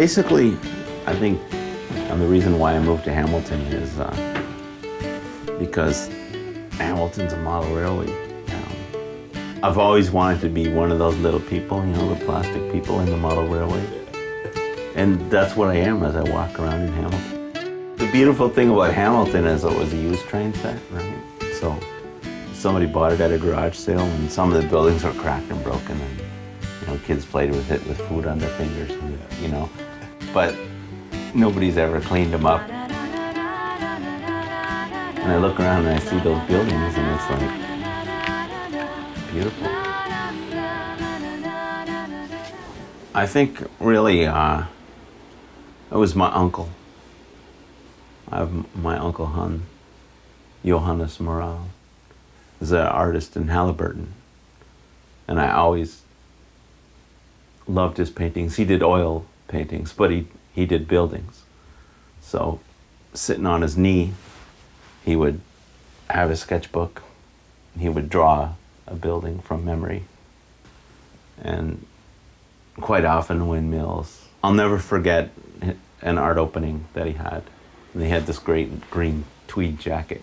Basically, I think the reason why I moved to Hamilton is because Hamilton's a model railway town. I've always wanted to be one of those little people, you know, the plastic people in the model railway. And that's what I am as I walk around in Hamilton. The beautiful thing about Hamilton is it was a used train set, right? So somebody bought it at a garage sale, and some of the buildings were cracked and broken, and you know, kids played with it with food on their fingers, and, you know, but nobody's ever cleaned them up. And I look around and I see those buildings, and it's like beautiful. I think really it was my uncle. I have my uncle Johannes Moral, is an artist in Halliburton, and I always loved his paintings. He did oil paintings, but he did buildings. So sitting on his knee, he would have a sketchbook, and he would draw a building from memory. And quite often windmills. I'll never forget an art opening that he had. And he had this great green tweed jacket.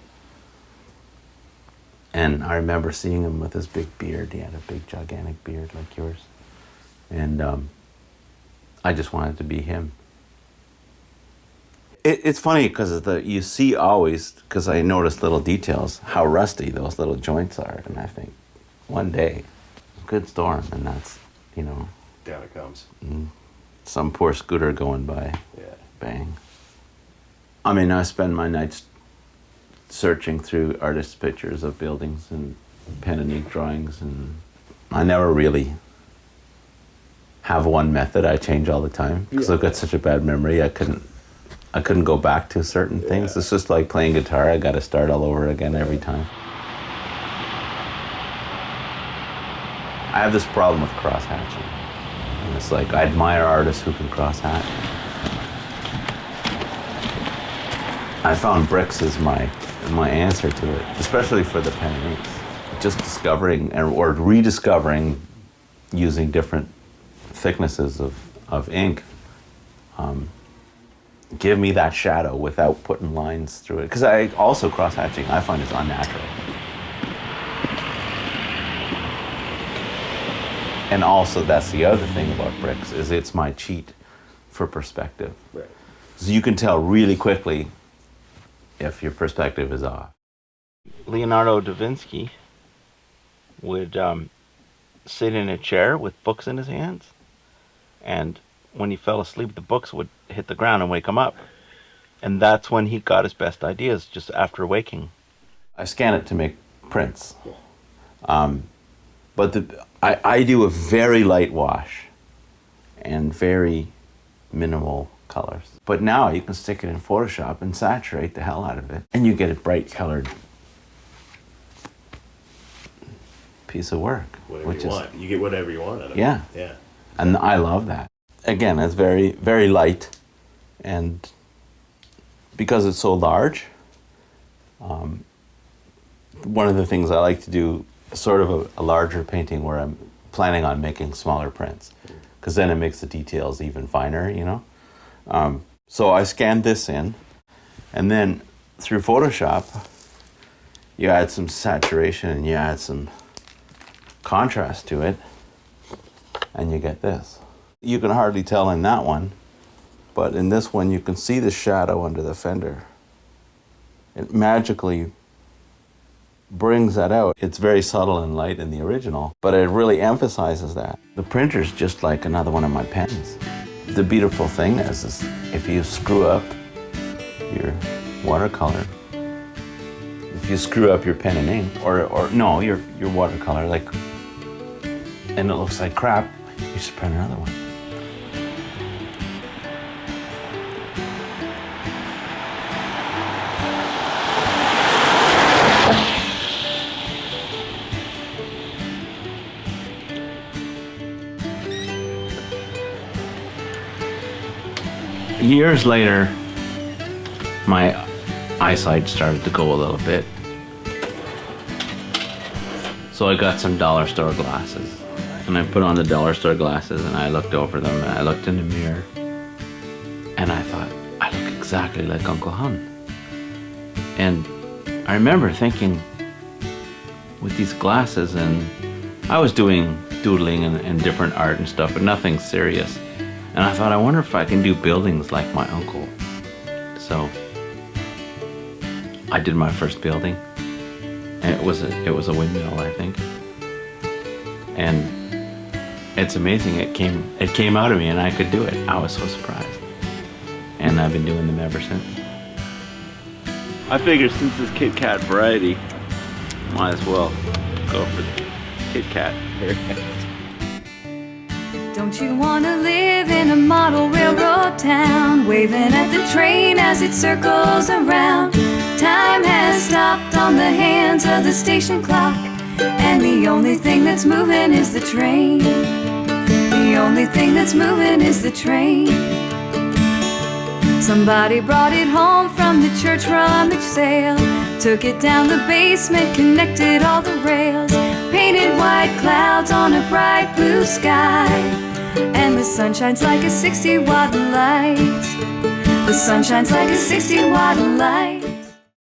And I remember seeing him with his big beard. He had a big, gigantic beard like yours. And I just wanted to be him. It's funny because you see always, because I notice little details, how rusty those little joints are. And I think, one day, good storm, and that's, you know. Down it comes. Some poor scooter going by. Yeah. Bang. I mean, I spend my nights searching through artists' pictures of buildings and pen and ink drawings, and I never really have one method. I change all the time because I've got such a bad memory. I couldn't go back to certain things. It's just like playing guitar. I got to start all over again every time. I have this problem with cross-hatching. And it's like, I admire artists who can cross-hatch. I found bricks as my answer to it, especially for the pen and inks. Just discovering or rediscovering using different thicknesses of ink give me that shadow without putting lines through it. Because I also cross-hatching, I find is unnatural. And also, that's the other thing about bricks, is it's my cheat for perspective. Right. So you can tell really quickly if your perspective is off. Leonardo da Vinci would sit in a chair with books in his hands, and when he fell asleep, the books would hit the ground and wake him up. And that's when he got his best ideas, just after waking. I scan it to make prints. But I do a very light wash and very minimal colors. But now you can stick it in Photoshop and saturate the hell out of it, and you get a bright colored piece of work. Whatever you want. You get whatever you want out of it. Yeah. Yeah. And I love that. Again, it's very, very light, and because it's so large, one of the things I like to do is sort of a larger painting where I'm planning on making smaller prints, because then it makes the details even finer, you know? So I scanned this in, and then through Photoshop, you add some saturation and you add some contrast to it, and you get this. You can hardly tell in that one, but in this one you can see the shadow under the fender. It magically brings that out. It's very subtle and light in the original, but it really emphasizes that. The printer's just like another one of my pens. The beautiful thing is if you screw up your watercolor, if you screw up your pen and ink, or no, your watercolor, like, and it looks like crap, you just print another one. Years later, my eyesight started to go a little bit. So I got some dollar store glasses. And I put on the dollar store glasses and I looked over them and I looked in the mirror. And I thought, I look exactly like Uncle Hun. And I remember thinking, with these glasses, and I was doing doodling and different art and stuff, but nothing serious. And I thought, I wonder if I can do buildings like my uncle. So I did my first building, and it was a windmill, I think. And it's amazing, it came out of me, and I could do it. I was so surprised. And I've been doing them ever since. I figure since it's Kit Kat variety, might as well go for the Kit Kat haircuts. Don't you wanna live in a model railroad town, waving at the train as it circles around? Time has stopped on the hands of the station clock, and the only thing that's moving is the train. The only thing that's moving is the train. Somebody brought it home from the church rummage sale, took it down the basement, connected all the rails, painted white clouds on a bright blue sky, and the sun shines like a 60-watt light. The sun shines like a 60-watt light.